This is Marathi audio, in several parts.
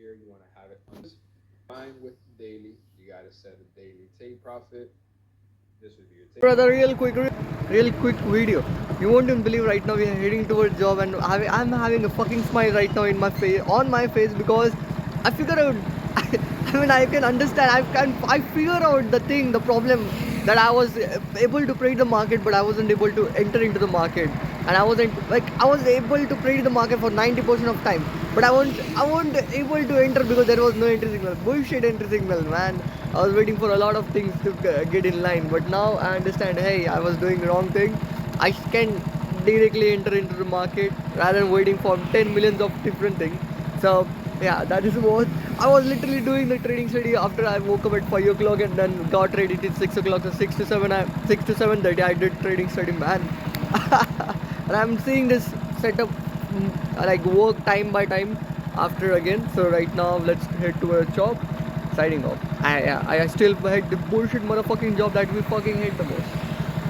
here. You want to have it on line with daily. You got to set a daily take profit. This would be your take. Brother, real quick video. You won't even believe right now we are heading towards job and I'm having a fucking smile right now in my face, on my face because I figure out. I mean, I can understand. I figure out the problem that I was able to predict the market, but I wasn't able to enter into the market, and I was able to predict the market for 90% of time, but I wasn't able to enter because there was no entry signal. Bullshit entry signal, man. I was waiting for a lot of things to get in line, but now I understand. Hey, I was doing the wrong thing. I can directly enter into the market rather than waiting for 10 millions of different things. So yeah, that is what I was literally doing the trading study after I woke up at 5 o'clock and then got ready till 6 o'clock. So 6 to 7, 6 to 7:30, I did trading study, man. And I'm seeing this setup like work time by time after again. So right now, let's head to a job. Signing off. I still hate the bullshit motherfucking job that we fucking hate the most.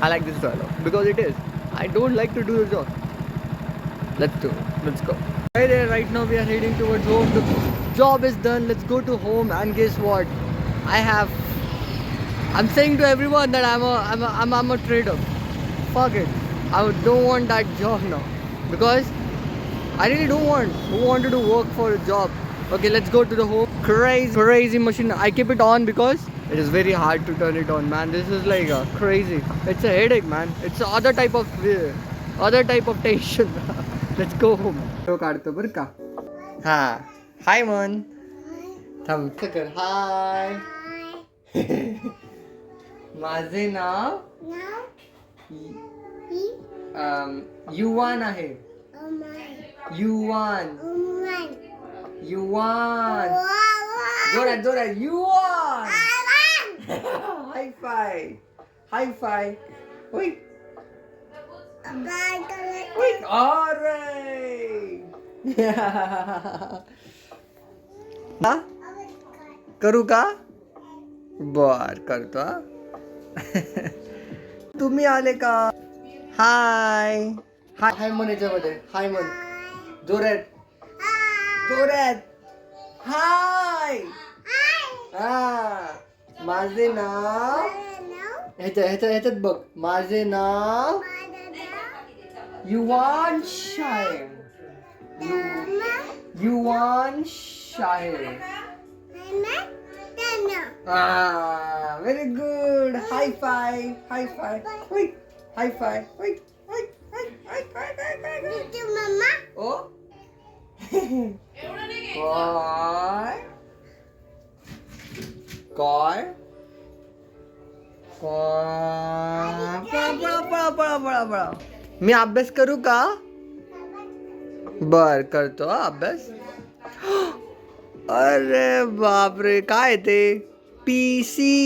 I like this dialogue because it is. I don't like to do the job. Let's do it. Let's go. Right there, right now we are heading towards home. The job is done. Let's go to home. And guess what? I have. I'm saying to everyone that I'm a trader. Fuck it. I don't want that job now because I really don't want. Who wanted to work for a job? Okay, let's go to the home. Crazy machine. I keep it on because it is very hard to turn it on, man. This is like crazy. It's a headache, man. It's other type of tension. Let's go home. तो काढतो बरं का. हा. हाय मन. थांब कर. हाय. माझे नाव युवान आहे. युवान. जोरात युवान. हाय फाय. होय. अरे. हा? करू का? बर करतो. तुम्ही आले का? हाय म्हण याच्यामध्ये. हाय म्हण. जोरात. हाय. हा. माझे नाव ह्याच्यात बघ. माझे नाव युवान Shahir. Yuvan Shahir. Very good. High five. High five. ओ काय पळा. मी अभ्यास करू का? बर करतो अभ्यास. अरे बापरे, काय ते? पीसी.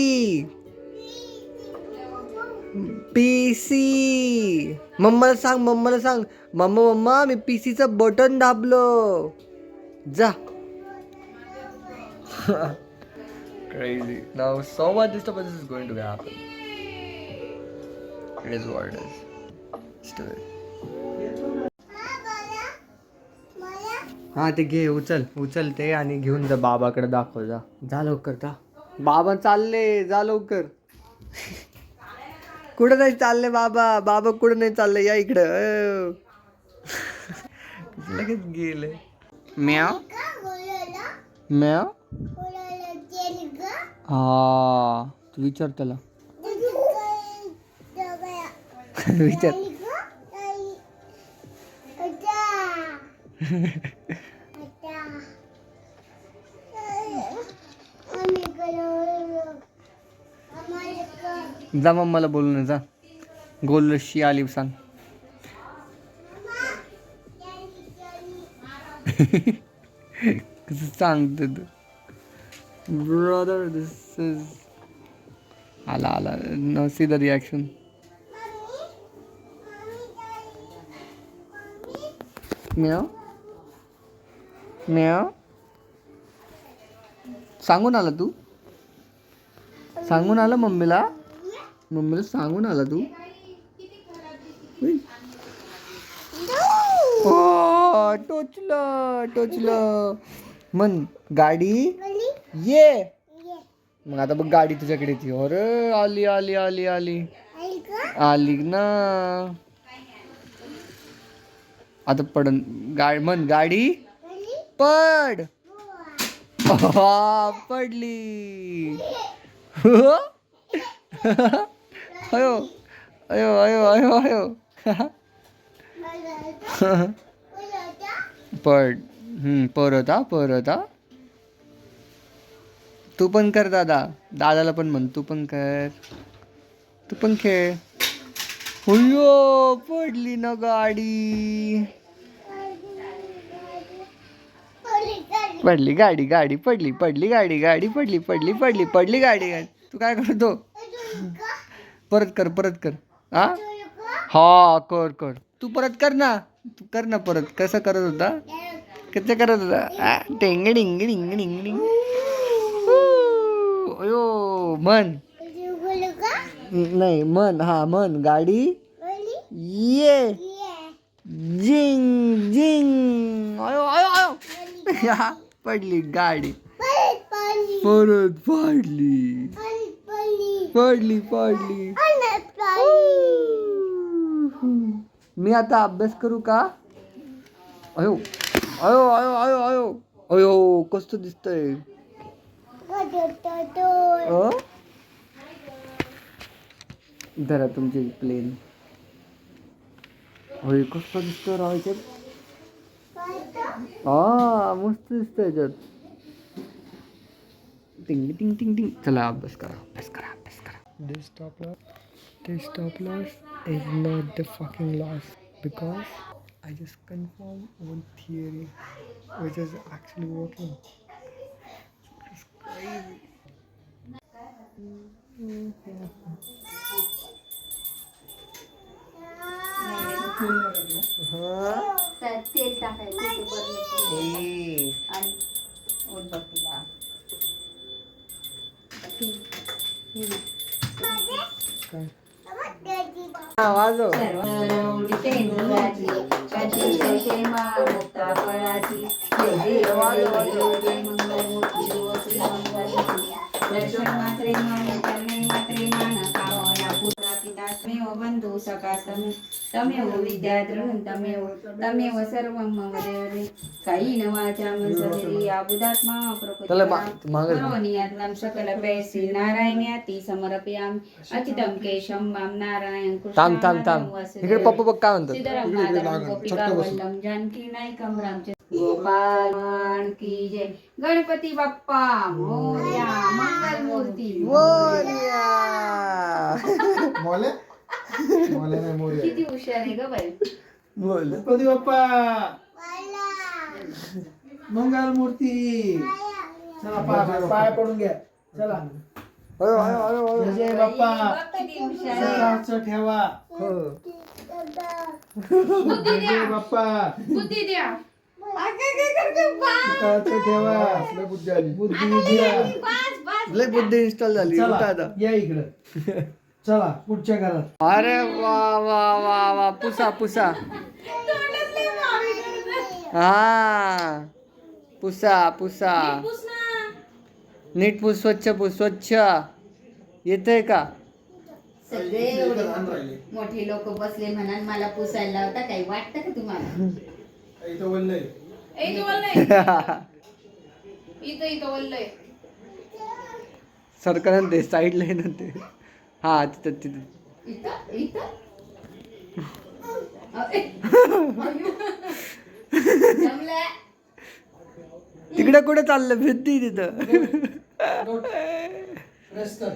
मम्माला सांग. मम्मा मी पीसीचं बटन दाबलं. जा. Crazy. Now so much disturbance is going to happen. It is what it is. Let's do it. हा ते घे. उचल ते आणि घेऊन जा बाबाकडे दाखव. जा लवकर. बाबा चालले. जा लवकर. कुठं नाही चालले बाबा कुठं नाही चालले. या इकडं. लगेच गेले. म्याव. हा तू विचार त्याला. विचार. जा मम्माला बोलून जा. गोलशी आली सांग. कसं सांगते तू. Brother, this is ala. Now see the reaction. Meow. सांगून आला तू. सांगून आला मम्मीला सांगून आला तू. टोचलं. म्हण गाडी ये. मग आता बघ गाडी तुझ्याकडे ती. अरे आली आली आली आली आली ना. आता पडन म्हण गाडी पड. पडली. अयो अयो अयो अयो अयो. पड. परत परत तू पण कर दादाला पण म्हण तू पण कर. तू पण खेळ. अयो पडली ना गाडी. पडली गाडी गाडी पडली पडली गाडी गाडी पडली पडली पडली पडली गाडी गाडी. तू काय करतो. परत कर हा कर कर. तू परत कर ना. तू कर ना परत. कसं करत होता. कसं करत होता. टेंग डिंग डिंग डिंग डिंग. अयो म्हण. नाही म्हण. हा म्हण गाडी ये. जिंग जिंग. अयो अयो अयो. पडली गाडी. परत पडली पडली पडली. मी आता अभ्यास करू का. अयो अयो अयो अयो अयो अयो कसं दिसतंय. धरा तुमची प्लेन. होय कसं दिसतं राहायचं. हा मस्त दिसतं याच्यात. टिंग टिंग टिंग टिंग. चला अभ्यास करा अभ्यास करा अभ्यास करा. This stop loss is not the fucking loss because I just confirmed one theory which is actually working. It's crazy. तेल टाकायचं आणि उदबत्तीला वाजव. तमेव बंधु सखा तमेव विद्याद्रहं तमेव सर्वं मम देवते कायेन वाचा मनसेन्द्रिय बुद्धात्मा प्रकृतिं सकलवैश्री नारायण्याति समर्पयामि अच्युतं केशवं मां नारायण थांब इकडे पप्पा बघ काय म्हणतात. गोपिकावल्लभं जानकी नायकं रामचंद्र गोपाल की जय. गणपती बाप्पा मोरया. मंगल मूर्ती किती हुशार आहे ग बाई. बोल. गणपती बाप्पा मंगल मूर्ती. चला पाय पडून घ्या. चला अयो अयो अयो अयो. जय बाप्पा. किती हुशार आहे. सुखाचं ठेवा. बुद्धी द्या. जय बाप्पा बुद्धी द्या. काय करते सुखाचं ठेवा. बुद्धी द्या. लय बुद्धी इन्स्टॉल झाली. उठा चला आता. या इकडं. चला पुढच्या घरात. अरे वा वा वा वा. पुसा पुसा. हा पुसा पुसा. नीट पुस. स्वच्छ पुस. स्वच्छ येतंय का. सगळे एवढे मोठे लोक बसले म्हणा मला पुसायला लावता. काही वाटतं का तुम्हाला. इथं वल्लय. इथं वल्लय. सरकार ते साईडला आहे ना ते. हा तिथं तिथं. इथं तिकडे कुठे चाललं. भित्ती तिथं. प्रेस कर.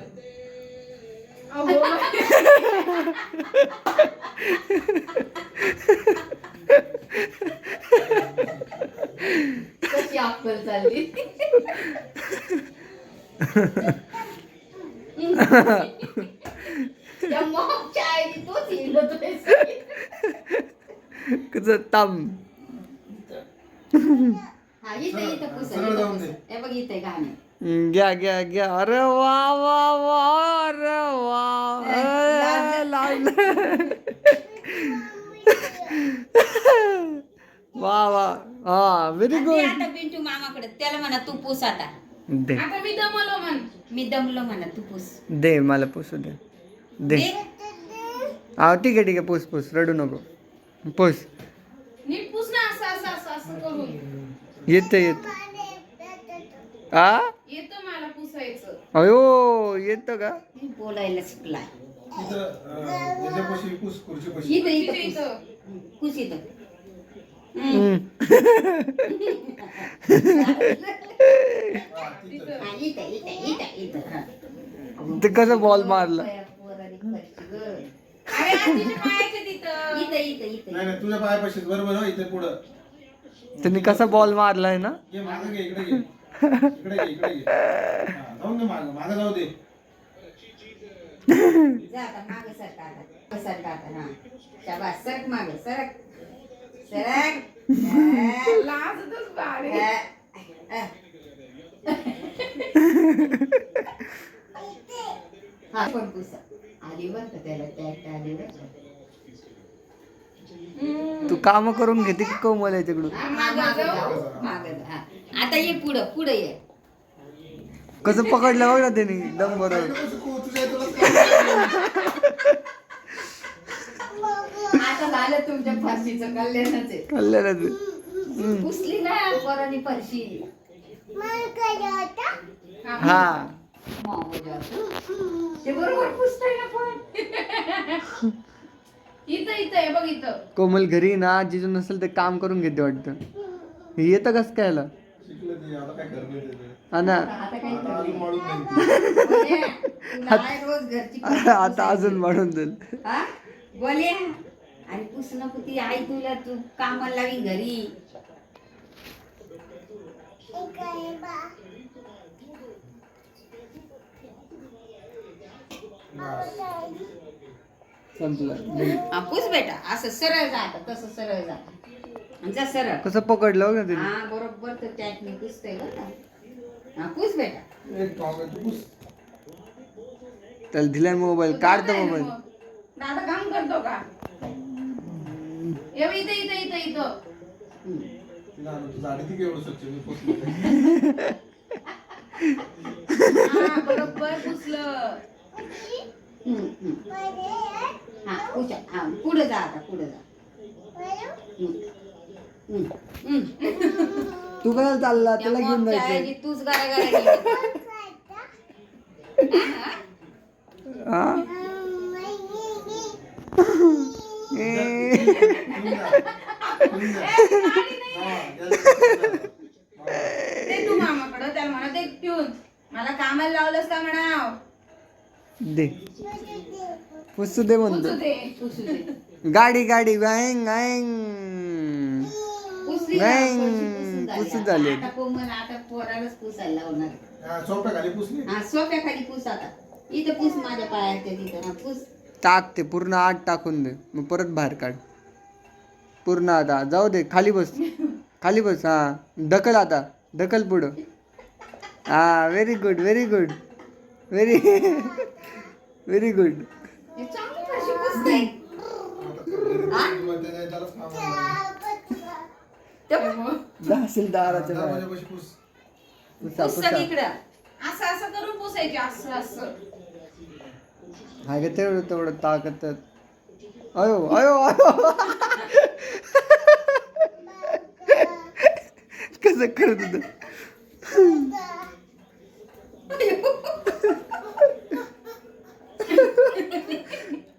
कशी अक्कल चालली. त्या मॉमच्या आईने तोच हिंडतोय. कसं ताम. हा इथं पुसा. हे बघ इथे गाणे. घ्या घ्या घ्या. अरे वा वा वा. अरे वा. वा वा हा व्हेरी आणि गुड. आता पिंटू मामाकडे त्याला म्हणा तू पुस आता. दे आता मी दमलो म्हण. मी दमलो म्हणा तू पुस. दे मला पुसू दे. दे दे. हा ठीक आहे पुस पुस रडू नको. पुस. नीट पुस ना असं असं असं असं करून. येत आ येतं मला पुसायचं. अयो येत का. मी बोलायला शिकला. याच्यापाशी पुस खुर्चीपाशी. इथं तिथे इथं इथं. पुस. पुस इथं. हम्म. तिथं. हा, इथं इथं इथं इथं हा. ते कसं बॉल मारला. पोराने फरशी गं. अरे आजीच्या पायाच्या तिथं. इथं इथं इथं नाही नाही तुझ्या पायापाशीच बरोबर हो इथे पुढं. त्यांनी कसा बॉल मारलाय ना. ये मागं घे इकडे घे. इकडे घे इकडे घे. हा, जाऊन दे मागं जाऊ दे. जा आता मागे सरका आता. मागे सरका आता हा. शाबास सरक मागे सरक. सरक. लाजतच बारे. हा पण पुसा. आली बर का त्याला टॅक्ट आली बर का. तू काम करून घेते की कोमल याच्याकडून. हा, मागं जा. मागं जा. हा. आता ये पुढं पुढं ये. कसं पकडलं बघ ना त्यांनी दम बरोबर. तुझ्या तुलाच काम आता झालं तुमच्या फरशीचं कल्याणच आहे. कल्याणच. पुसली ना पोरांनी फरशी. हा ते बरोबर पुसतंय ना पण. इथं इथं आहे बघ इथं. कोमल घरी ना जिजू नसेल ते काम करून घेते वाटतं. हे येतं कस काय याला? शिकलं ते आता काय करणार त्याचं. हा ना. आता काय आता अजून करते? वाढून नाही. बोल्या, तुला आहे रोज घरची फरशी आता अजून पुसायची. वाढून देईल. हा? बोल्या आणि पुसणं कुठे आई तुला तू कामाला लावी घरी. संपलं. हा, पुस बेटा असं सरळ जा आता तसं सरळ जा. आणि जा सरळ. कसं पकडलं बघ ना त्यांनी. हा बरोबर तर टॅकने पुसतंय बरं का. हा पुस बेटा. एक काम आहे, तू पुस. त्याला दिलाय मोबाईल. काढतो मोबाईल. दादा काम करतो का? ये बघ, इथं इथं इथं इथं. तिला आणून तुझं आणि ती केवढं स्वच्छ मी पुसलं. हा बरोबर पुसलं. हा पुढच्या हा पुढे जा आता पुढे जा. तू काय चालला त्याला घेऊन त्या जायचं. आजी तूच गारा गारा गेली. हा? ते तू मामाकडं त्याला म्हणा ते ठेवून मला कामाला लावलंस का म्हणाव. दे पुसू दे पुसू म्हणतो. दे. पुसू दे. गाडी गाडी वॅंग वॅंग. पुसली ना, नाही, फरशी पुसून पुसून झाली. झाली. आता कोमल आता पोरालाच पुसायला लावणार. हा, सोप्या खाली पुसली. हा सोफ्याखाली पुस आता. इथं पुस माझ्या पायाच्या तिथं हा पुस. टाक ते पूर्ण आत टाकून दे मग परत बाहेर काढ. पूर्ण आता जाऊ दे. खाली बस. खाली बस. हा ढकल आता. ढकल पुढं. हा very good very good very very good. हे चांगली फरशी पुसते. त्यालाच काम आहे. तहसीलदाराच्या जा बाहेर. माझ्यापाशी पुस. पुसा पुस पुसा. सगळीकडं. असं असं करून पुसायचे असं असं. हाय का तेवढं तेवढं ताकद. अयो अयो अयो. कसं करत होत.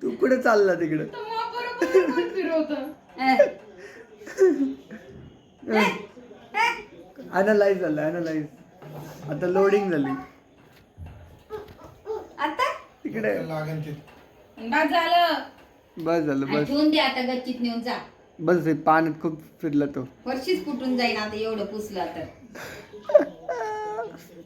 तू कुठे चालला तिकडे. तर मग बरोबर मन फिरवतं. अनालाइज झालं अनालाइज. आता लोडिंग झाली आता तिकडे. लागेल ते. बस झालं. बस झालं आणि बस. ठेवून दे आता गच्चीत नेऊन जा. बस हे पाण्यात खूप फिरला तो. फरशीच कुठून जाईन आता एवढं पुसलं तर.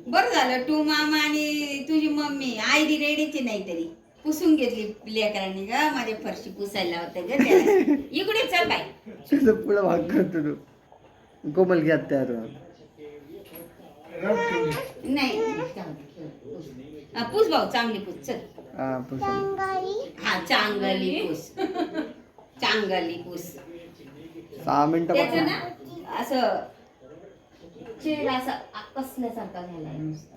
बरं झालं तू मामा आणि तुझी मम्मी आई दी रेडीची नाही तरी पुसून घेतली लेकरांनी ग. माझ्या फरशी पुसायला होतं ग त्याला. इकडे चल बाई. त्याचं पुढं भाग करतो तो. कोमल घ्या तयार व्हा. नाही हा, पुस भाऊ चांगली पुस चल. हा पुसा. हा चांगली पुस. चांगली पुस. 6 मिनिटं त्याचं बघा. ना असं चेहरा असा आकसल्यासारखा झालाय नुसता.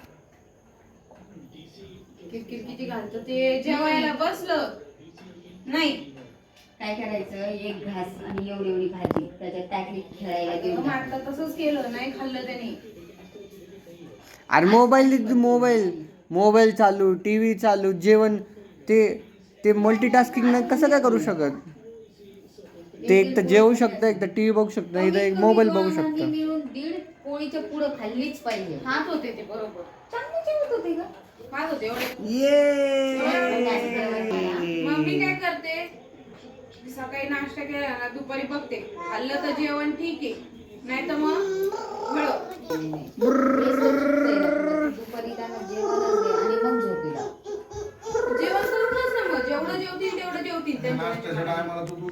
किरकिर किती घालतं ते. जेवायला बसलं नाही काय करायचं, एक घास आणि एवढी एवढी भाजी त्याच्यात टाकली, खेळायला घेऊन मग आता तसंच केलं, नाही खाल्लं त्याने. अरे मोबाईल चालू, टीव्ही चालू, जेवण, ते मल्टीटास्किंग कसं काय करू शकत? ते एक तर जेवू शकतं, एक तर टीव्ही बघू शकतं, नाही तर एक मोबाईल बघू दोघांनी शकतं. मिळून 1.5 पोळीच्या पुढं खाल्लीच पाहिजे. खात होते ते बरोबर, चांगले जेवत होते का? खात होते एवढे. ये मग मी काय करते, सकाळी नाश्ता केला ना, दुपारी बघते खाल्लं तर जेवण ठीक आहे, नाही तर मग दुपारी त्यांना जेवणच दे आणि मग झोपेला. जेवण करूनच ना, मग जेवढं जेवतील तेवढं जेवतील त्यांच्या नाश्त्याच्या टायमाला तू